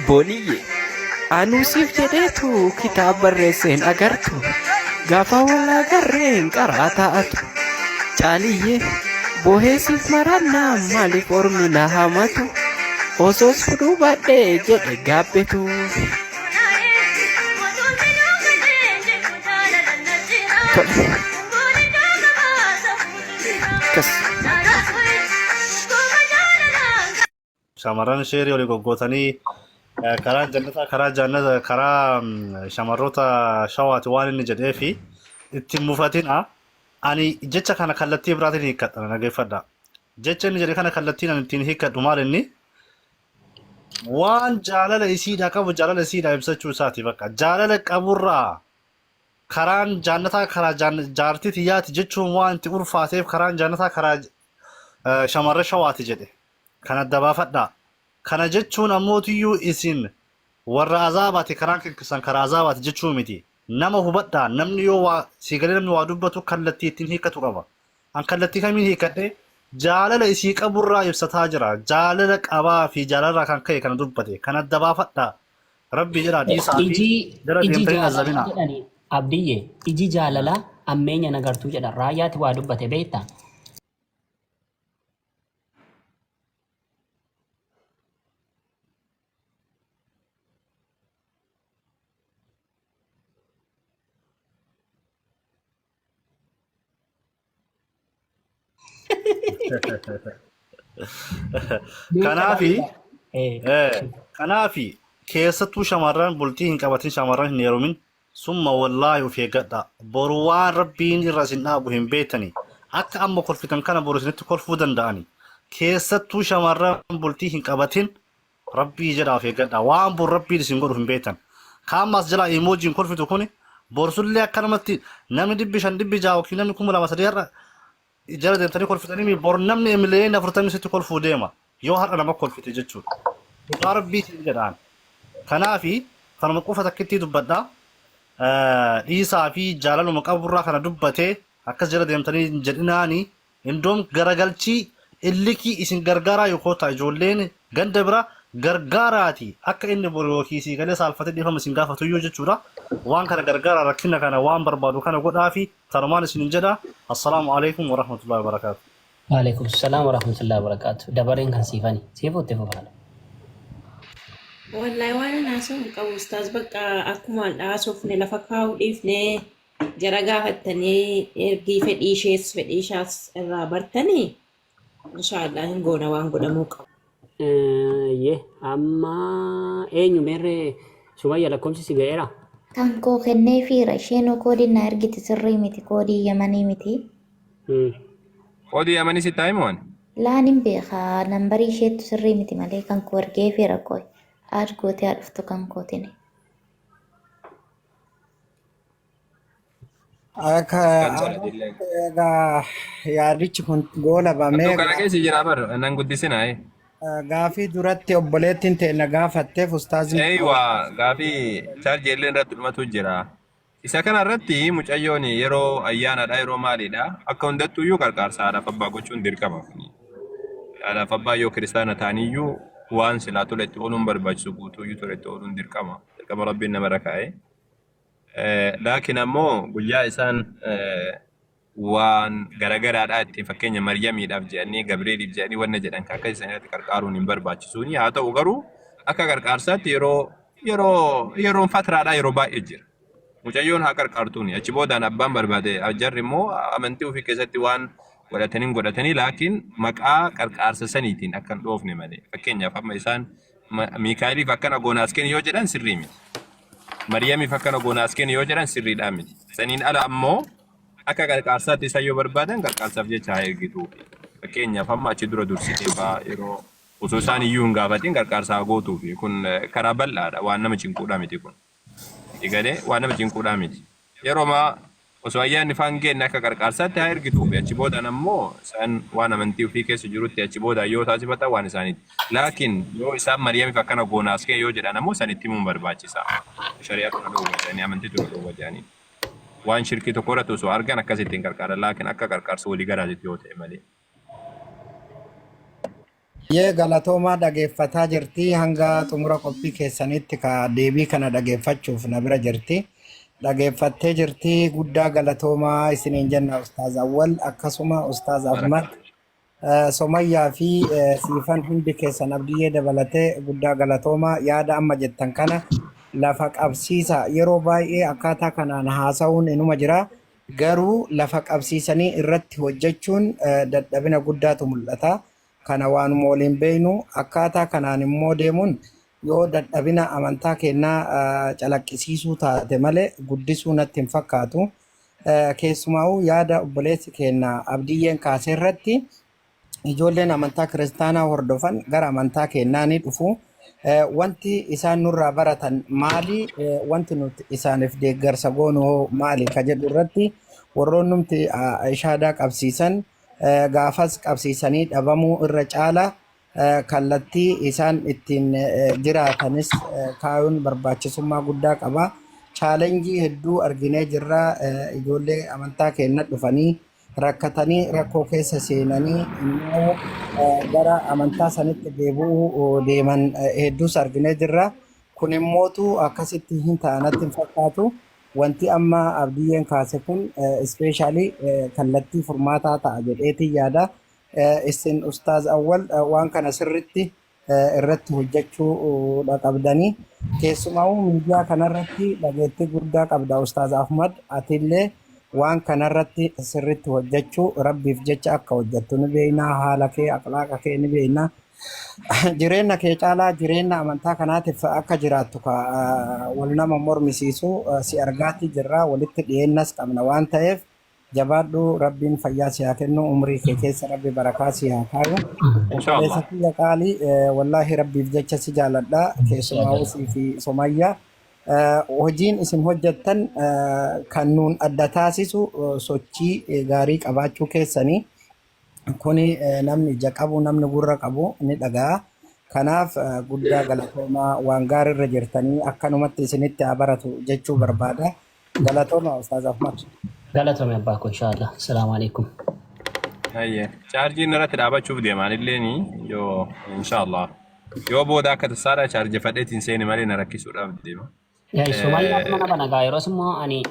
Obboleeyye anuusiif jedheetu kitaaba barreesseen agartu gaafa walaa garreen qaraa taa'atu caaliyyee booheesiif marannaa maaliif ormi na hamatu osoos fudhuu baadhee jedhe gaabbetu. Shamarran sheerii olii goggootanii karaa jannataa karaa shamarroota shawaati waan inni jedhee fi ittiin mufatina ani jecha kana kallattii biraatiin hiikkadha nageeffadha. Jecha inni jedhe kana kallattiin ani ittiin hiikkadhu maal inni waan jaalala isiidhaa qabu jaalala isiidhaa ibsachuu isaati bakka jaalala qaburraa karaan jannataa karaa jaartii xiyyaati jechuun waan itti ulfaateef karaan jannataa karaa shamarra shawaati jedhe kana dabaafadha. Kana jechuun ammootiyyuu isin warra azaabaati karaan keessan karaa azaabaati jechuu miti. Nama hubadha namni yoo waa siigalee namni waa dubbatu kallattii ittiin hiikkatu qaba. An kallattii kamiin hiikkadhe jaalala isii qaburraa ibsataa jira. Jaalala qabaa fi jaalarraa kan ka'e kana dubbate kana dabaafadha. Rabbi jedha dhiisaa fi jara deemtanii azabina. Abdiyye iji jaalala ammeenya nagartuu jedha raayyaati waa dubbate beektaa? Kanaafi keessattuu shamarran bultii hin qabatin shamarran hin heerumin summa wallaahi of eeggadha boru waan rabbiin irra isin dhaabu hin beektani akka amma kolfitan kana boru isinitti kolfuu danda'ani keessattuu shamarran bultii hin qabatin rabbii jedha of eeggadha waan boru rabbiin isin godhu hin beektan kaammas jala imoojiin kolfitu kuni borsullee akkanumatti namni 500 600 yookiin namni 200 har'a jara deemtanii kolfitanii bor namni emileen 40 kolfuu deema yoo har'a nama kolfite jechuudha. Dhugaa rabbii jedhaan. Kanaafi kanuma qofa takkitti dubbadha. Dhiisaa fi jaalaluma qaburraa kana dubbatee akkas jara deemtanii jedhinaani indoom garagalchii illikii isin gargaaraa yookaan ta'a ijoolleen ganda bira gargaaraati akka inni borookii galee saalfatee dhiifama isin gaafatu yoo jechuudha. Waan kana gargaara rakkina kana waan barbaadu kana godhaa fi tarumaan isin jedha. Assalaamu alaikum wa rahmatullahi wa barakatuh. Wa alaikum salaam wa rahmatullahi wa barakatuh. Dabareen kan siifani. Siifuutti fufaala. Wallahi waan naasuun qabu ustaas bakka akkuma dhaasuufne lafa kaa'uu dhiifne jara gaafattanii ergii fedhii ishees irraa bartanii inshaallah hin goona waan godhamuu qabu. Amma eenyu meerree Sumayya lakkoomsi si ga'eera? Kan koo kennee fiira isheen koodii na ergiti sirrii miti koodii yamanii miti. Koodii yamanii si taa'e moo? Laan hin beekaa nambarii isheetu sirrii miti malee kan koo ergee fiira koo aad gootee dhuftu kan kootini. Akka yaadichi kun goola bamee. Kana keessa jira bar nan guddisinaa. Gaafii duratti obboleettiin ta'e na gaafatteef ustaaziin. Eeywa gaafii chaarjii illee irratti dhumatu jira. Isa kana irratti mucayyoon yeroo ayyaanadha yeroo maalidha akka hundattuu iyyuu qarqaarsa haadhaaf abbaa gochuun dirqama. Haadhaaf abbaa yoo kiristaana ta'aniyyuu waan silaa tola itti ooluun barbaachisu guutuu iyyuu tola itti ooluun dirqama. Dirqama rabbiin nama rakkaa'e. Laakiin ammoo guyyaa isaan waan garagaraadhaa itti fakkeenya Maryamiidhaaf jedhanii Gabrieliif jedhanii wanna jedhan akka isaanitti qarqaaruun hin barbaachisuuni. Haa ta'u garuu akka qarqaarsaatti yeroon fatiraadhaa yeroo baay'ee jira. Mucayyoon haa qarqaartuuni. Achi boodaan abbaan barbaade jarri immoo amantii ofii keessatti waan godhatanii laakiin maqaa qarqaarsa saniitiin akka hin dhoofne malee. Fakkeenyaaf amma isaan Miikaa'eliif akkana goonaas kenni yoo jedhan sirrii miti. Maryamiif akkana goonaas kenni yoo jedhan sirriidhaa miti. Saniin ala ammoo akka qarqaarsaatti isa yoo barbaadan qarqaarsaaf jecha haa ergitu. Fakkeenyaaf amma achi dura dursitee fa'aa yeroo osoo isaan iyyuu hin gaafatin qarqaarsaa gootuufi kun karaa bal'aadha waan nama cinquudhaa miti kun. Egalee waan nama cinquudhaa miti. Yeroo maa osoo ayyaanni faan geenne akka qarqaarsaatti haa ergituufi achi boodaan ammoo isaan waan amantii ofii keessa jirutti achi boodaan yoo taasifatan waan isaaniiti. Laakiin yoo isaan Maryamiif akkana goonaas kee yoo jedhan ammoo sanitti himuun barbaachisa. Shari'aa kana dhoowwatanii amantii tura dhoowwatanii. Waan shirkii tokko irratti osoo argan akkasittiin qarqaaran laakiin akka qarqaarsa walii garaatitti yoo ta'e malee. Yee galatoomaa dhageeffataa jirti hanga xumura qophii keessanitti ka deebii kana dhageeffachuuf na bira jirti. Dhageeffattee jirti guddaa galatoomaa isiniin jenna Ustaaz Awwal akkasuma Ustaaz Ahmad Somayyaa fi siifan hundi keessan abdiyyee dabalatee guddaa galatoomaa yaada amma jettan kana lafa qabsiisa yeroo baay'ee akkaataa kanaan haasa'uun inuma jira garuu lafa qabsiisanii irratti hojjechuun dadhabina guddaatu mul'ata. Kana waanuma waliin beeynu akkaataa kanaan immoo deemuun yoo dadhabina amantaa kennaa calaqqisiisuu taate malee guddisuu natti hin fakkaatu. Keessumaa'uu yaada obboleessi kennaa abdiyyeen kaasee irratti ijoolleen amantaa kiristaanaa hordofan gara amantaa kennaa ni dhufu. Wanti isaan nurraa baratan maali? Wanti nuti isaaniif deeggarsa goonu maali? Ka jedhu irratti warroonnumti ishaadaa qabsiisan gaafas qabsiisanii dhabamuu irra caala kallattii isaan ittiin jiraatanis kaayuun barbaachisummaa guddaa qaba. Chaalenjii hedduu arginee jirra ijoollee amantaa kennaa dhufanii rakkatanii rakkoo keessa seenanii immoo gara amantaa sanitti deebi'uu deeman hedduus arginee jirra. Kun immootu akkasitti hin ta'anatti hin fakkaatu. Wanti amma abdiyyeen kaase kun ispeeshaalii kallattii furmaataa ta'a jedheetiin yaada. Isin Ustaaz Awwal waan kana sirritti irratti hojjechuu qabdanii. Keessumaa'uu miidiyaa kanarratti dhageettii guddaa qabda Ustaaz Ahmad. Atillee waan kanarratti sirritti hojjechuu rabbiif jecha akka hojjettu ni beekna. Haala kee aqlaaqa kee ni beekna. Jireenya kee caalaa jireenya amantaa kanaatiif akka jiraattu wal nama mormisiisu si argaatti jirra walitti dhiyeenyas qabna waan ta'eef jabaadhu rabbiin fayyaa si haa kennu umrii kee keessa rabbi barakaa si haa kaayu. Obboleessa kiyya qaalii wallaahi rabbiif jecha si jaaladha keessumaa fi Somayyaa. Hojiin isin hojjettan kan nuun adda taasisu sochii gaarii qabaachuu keessanii. Kuni namni ija qabu namni gurra qabu ni dhagaa. Kanaaf guddaa galatoomaa waan gaarii irra jirtanii akkanumatti isinitti haa baratu jechuu barbaada. Galatoomaa Ustaaz Ahmad. Galatoome abbaa koo inshallah. Assalaamu alaikum. Ayye chaarjiin irratti dhaabachuuf deemaan illee yoo inshallah yoo booda akka tasaadha chaarjii fadheetiin seeni malee na rakkisuudhaaf deema. Somayyaa mana banagaa yeroo immoo ani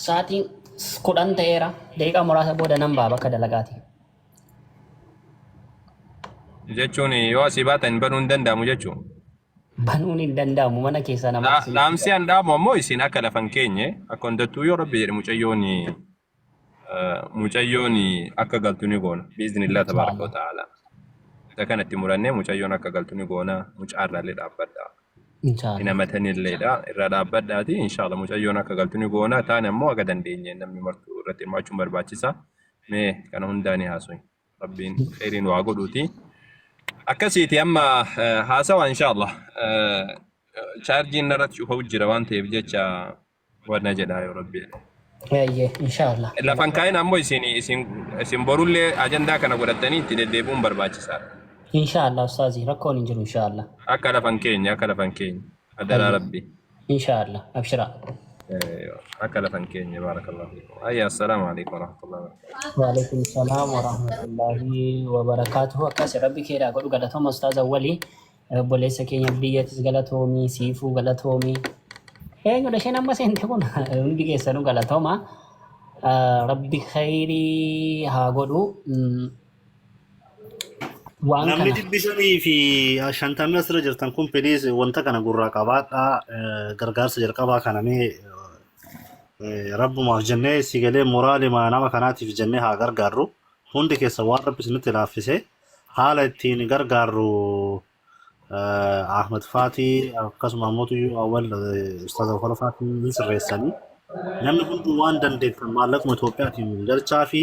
sa'aatii 10 ta'eera daqiiqaa muraasa booda nan baa bakka dalagaati. Jechuun yoo asii baatan banuu hin danda'amu jechuun. Banuun hin danda'amu mana keessa nama. Dhaamsi an dhaamu ammoo isin akka lafan keenye akka hundattuu yoo rabbi jedhe mucayyoon akka galtu ni goona. Biiznillah tabaaraka wa ta'ala. Isa kanatti murannee mucayyoon akka galtu ni goona. Mucaarraallee dhaabbadha. Hinamataniilleedha irra dhaabbadhaati. Inshallah mucayyoon akka galtu ni goona. Taane ammoo akka dandeenye namni martuu irratti hirmaachuun barbaachisa. Mee kana hundaa ni haasuun. Rabbiin khayriin waa godhuuti. Akkasiiti amma haasawa inshallah chaarjiin irratti cufuu jira waan ta'eef jecha wanna jedha yoo rabbi. Inshallah. Lafan kaa'in ammoo isin borullee ajandaa kana godhatanii itti deddeebi'uun barbaachisaadha. Inshallah ustaazi rakkoon hin jiru inshallah. Akka lafan keenya adala rabbi. Inshallah abshira. Akka lafan keenya barakallahu fiikum. Ayya assalamu alaikum warahmatullahi wabarakatuh. Wa alaikum assalam warahmatullahi wabarakatuh. Akkas rabbi keedhaa godhu galatooma ustaaza Awwalii obboleessa keenya biyyattis galatoomii siifuu galatoomii. Eenyudha isheen amma seente kun hundi keessanuu galatooma. Rabbi khayrii haa godhu. Namni jibbisanii fi shantamii asirra jirtan kun fedhiis wanta kana gurraa qabaadhaa gargaarsa jalqabaa kana mee rabbumaaf jennee si galee moraalima nama kanaatiif jennee haa gargaarru hundi keessa waan rabbi isinitti laaffise haala ittiin gargaarru Ahmad Faatii akkasuma mootu Awwal Ustaaz Awwal Faatii sirreessanii namni hundi waan dandeettan maallaquma Itoophiyaatiin galchaa fi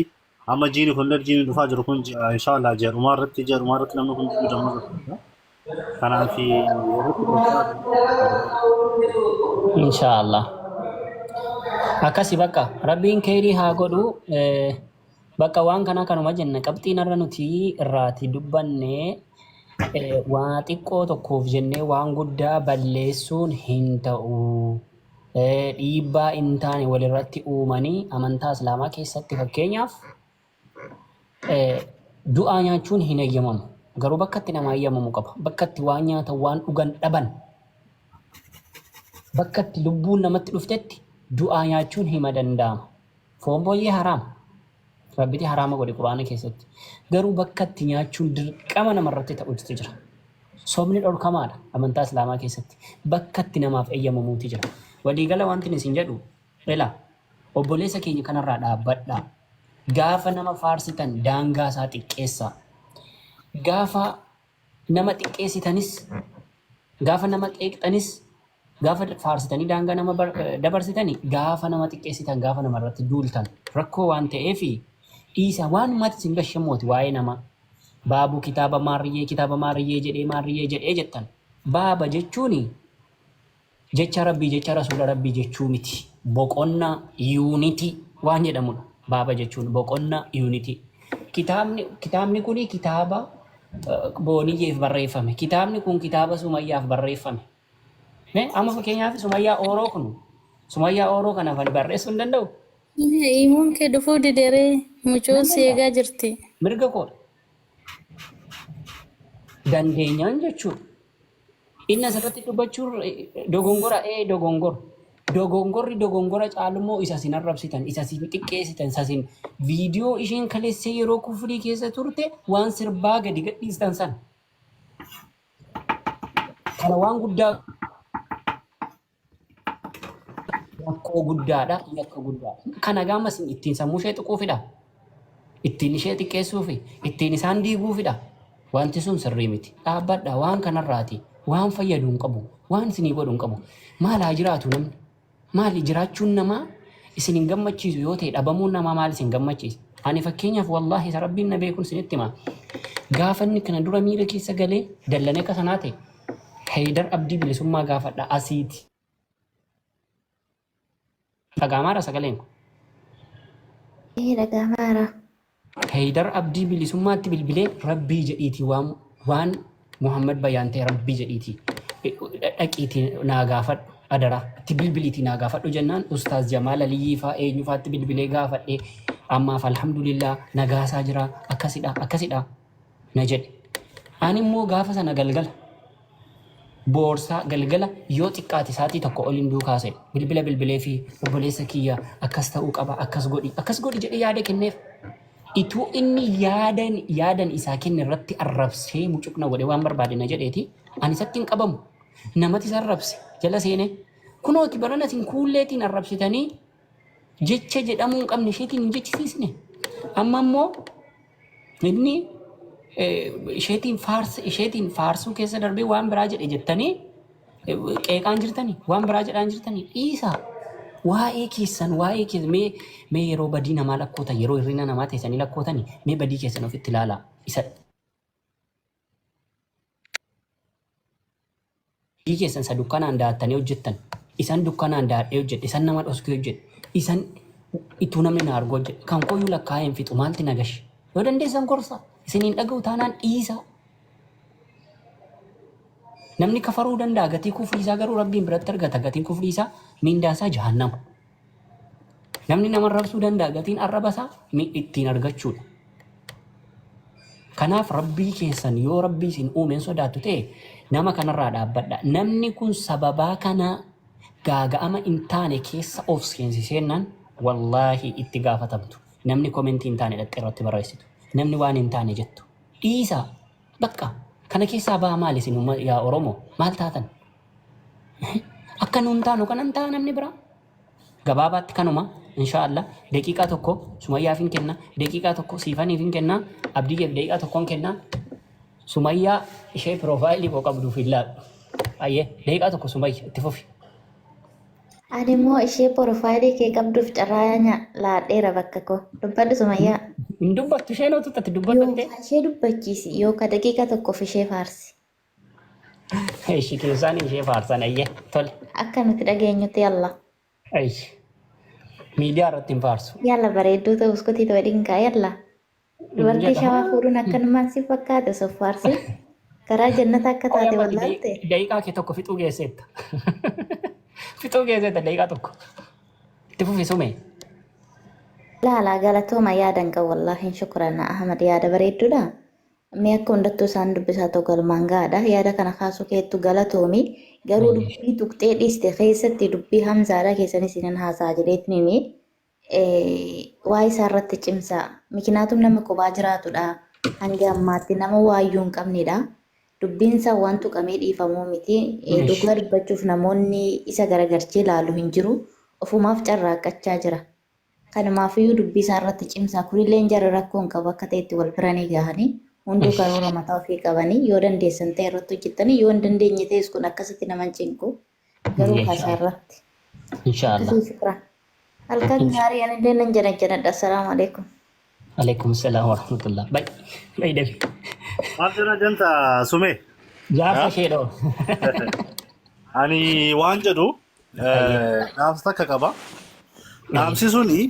amma jiini kun jiini dhufaa jiru kun inshallah jedhumaa irratti namni hundi guutamuu kanaaf inshallah akkasi bakka rabbiin khayrii haa godhu bakka waan kana kanuma jenna qabxiin irra nuti irraati dubbanne waa xiqqoo tokkoof jennee waan guddaa balleessuun hin ta'u dhiibbaa hin taane walirratti uumanii amantaa islaamaa keessatti fakkeenyaaf du'aa nyaachuun hin eeyyamamu Garuu bakka itti nama eeyyamamu qaba. Bakka itti waan nyaatan waan dhugan dhaban. Bakka itti lubbuun namatti dhuftetti du'aa nyaachuun hima danda'ama. Foon booyyee haraama. Rabbitti haraama godhe Quraana keessatti. Garuu bakka itti nyaachuun dirqama namarratti ta'utu jira. Sobni dhorkamaadha amantaa Islaamaa keessatti. Bakka itti namaaf eeyyamamuutu jira. Waliigala wanti isin jedhu ilaa obboleessa keenya kanarraa dhaabbadhaa. Gaafa nama faarsitan daangaa isaa xiqqeessaa. Gaafa nama xiqqeessitanis, gaafa nama qeeqxanis, gaafa faarsitanii daangaa nama dabarsitanii, gaafa nama xiqqeessitan, gaafa nama irratti duultan rakkoo waan ta'eef dhiisa waan uummata isin gashamooti waa'ee nama. Baabuu kitaaba maariyyee jedhee jettan. Baaba jechuun jecha rabbii jecha rasuula rabbii jechuu miti. Boqonnaa yuunitii waan jedhamudha. Baaba jechuun boqonnaa yuunitii. Kitaabni kun kitaaba booniyyeef barreeffame. Kitaabni kun kitaaba sumayyaaf barreeffame. Amma fakkeenyaaf sumayyaa ooroo kana barreessuu hin danda'u. Imuun kee dhufuu dideeree mucoo seegaa jirti. Mirga koodha. Dandeenyaan jechuudha. Inni asirratti dubbachuun dogongora. Dogongora caalummoo isa isin arrabsitan, isa isin xiqqeessitan, isa isin viidiyoo isheen kaleessee yeroo kufrii keessa turte waan sirbaa gadi gadhiistan sana. Kana waan guddaa rakkoo guddaadha. Kana gaafa isin ittiin sammuu ishee tuquufidha. Ittiin ishee xiqqeessuufi, ittiin isaan diiguufidha. Wanti sun sirrii miti. Dhaabbadha waan kanarraati. Waan fayyadu hin qabu. Waan isinii godhu hin qabu. Maal haa jiraatu namni? Maali jiraachuun namaa isin hin gammachiisu yoo ta'e dhabamuun namaa maal isin gammachiisa? Ani fakkeenyaaf wallaahi isa rabbiin na beekuun isinitti hima. Gaafa inni kana dura miira keessa galee dallane akka sanaa ta'e Haydar Abdii bilisummaa gaafadha asiiti. Dhagaamaadha sagaleen kun. Dhagaamaadha. Haydar Abdii bilisummaatti bilbilee rabbii jedhiitii waan Muhammad Bayyaan ta'e rabbii jedhiitii dhaqiitii naa gaafadhu adara itti bilbiliitii naa gaafadhu jennaan Ustaaz Jamaal Aliyyii fa'aa eenyu fa'aatti bilbilee gaafadhee ammaaf alhamdulillah nagaasaa jira akkasidha na jedhe. Ani immoo gaafa sana galgala boorsaa galgala yoo xiqqaate isaatii tokko oliin duukaase bilbilee fi obboleessa kiyya akkas ta'uu qaba akkas godhi jedhee yaada kenneef. Ituu inni yaadan isaa kenne irratti arrabsee mucuqna godhe waan barbaade na jedheeti ani isatti hin qabamu namatti isa arrabse jala seene kunooti barana isin kuulleetiin arrabsitanii jecha jedhamuu hin qabne isheetiin hin jechisiisne amma immoo inni isheetiin faarsuu keessa darbee waan biraa jedhe jettanii qeeqaan jirtanii waan biraa jedhaan jirtanii dhiisaa. Waa'ee keessan mee yeroo badii namaa lakkootan yeroo hirrina namaa teessanii lakkootanii mee badii keessan ofitti ilaalaa isa badii keessan isa dukkanaan daattanii hojjettan isan dukkanaan daadhee hojjedhe isan nama dhoskee hojjedhe isan ituu namni na argu hojjedhe kan kooyyuu lakkaa'ee hin fixu maalti nagash yoo dandeessan gorsa isiniin dhaga'u taanaan dhiisa. Namni kafaruu danda'a gatii kufriisaa garuu rabbiin biratti argata gatiin kufriisaa miindaasaa jahannama. Namni nama arrabsuu danda'a gatiin arrabasaa ittiin argachuudha. Kanaaf rabbii keessan yoo rabbii isin uumeen sodaattu ta'e nama kanarraa dhaabbadha. Namni kun sababaa kana gaaga'ama hin taane keessa of seensiseennan wallaahi itti gaafatamtu. Namni komentii hin taane dhaqxee irratti barreessitu. Namni waan hin taane jettu. Dhiisaa bakka. Kana keessaa ba'a maal isin yaa Oromoo maal taatan? Akka nuun taanu kanan ta'a namni biraa. Gabaabaatti kanuma inshaallah daqiiqaa tokko Sumayyaaf hin kenna daqiiqaa tokko siifaniif hin kenna Abdiigeef daqiiqaa tokkoon kenna Sumayyaa ishee piroofaayilii koo qabduuf hin laadhu. Ayyee daqiiqaa tokko Sumayya itti fufi. Ani immoo ishee piroofaayilii kee qabduuf carraa laadheera bakka koo dubbadhu Sumayyaa. Hin dubbattu isheen otoo itti dubbatte. Ishee dubbachiisi yookaan daqiiqaa tokkoof ishee faarsi. Ishee keessaan ishee faarsan ayyee tole. Akka nuti dhageenyutti yalla. Miidiyaa irratti hin faarsu. Yalla bareedduu ta'us kutii ta'uu dinqaa yalla. Dubartii shawaa fuudhuun akkanumaan si fakkaate osoo faarsi. Karaa jannata akka taate wallaalte. Daqiiqaa kee tokko fixuu geesseetta. Fixuu geesseetta daqiiqaa tokko. Itti fufi sumee. Laalaa galatooma yaadan qabu wallaahi shukran Ahmad yaada bareedduudha. Mee akka hundattuu isaan dubbisaa ta'u galmaan gahaadha. Yaada kana kaasuu keettu galatoomi. Garuu dubbii tuqxee dhiiste keessatti dubbii Hamzaadha keessan isinin haasaa jedheetiniini waa isaa irratti cimsaa. Mikinaatum nama kophaa jiraatudha. Hanga ammaatti nama waayyuu hin qabnedha. Dubbiin isaa waan tuqamee dhiifamuu miti. Dhugaa dubbachuuf namoonni isa garagarchee ilaalu hin jiru. Ofumaaf carraaqqachaa jira. Kanumaafiyyuu dubbii isaa irratti cimsaa. Kunillee jarri rakkoo hin qabu akka ta'etti wal biranii gahanii. Hunduu karoora mataa ofii qabanii yoo dandeessan ta'e irratti hojjetanii yoo hin dandeenye ta'es kun akkasitti nama hin cinqu garuu kaasaa irratti. Inshaallah. Akkasii fikra. Halkan gaarii anillee nan jedhadha. Assalaamu alaikum. Alaikum salaam wa rahmatullah. Bai dabi. Maaf jira janta sume. Gaafa sheedhoo. Ani waan jedhu dhaamsa takka qaba. Dhaamsi suni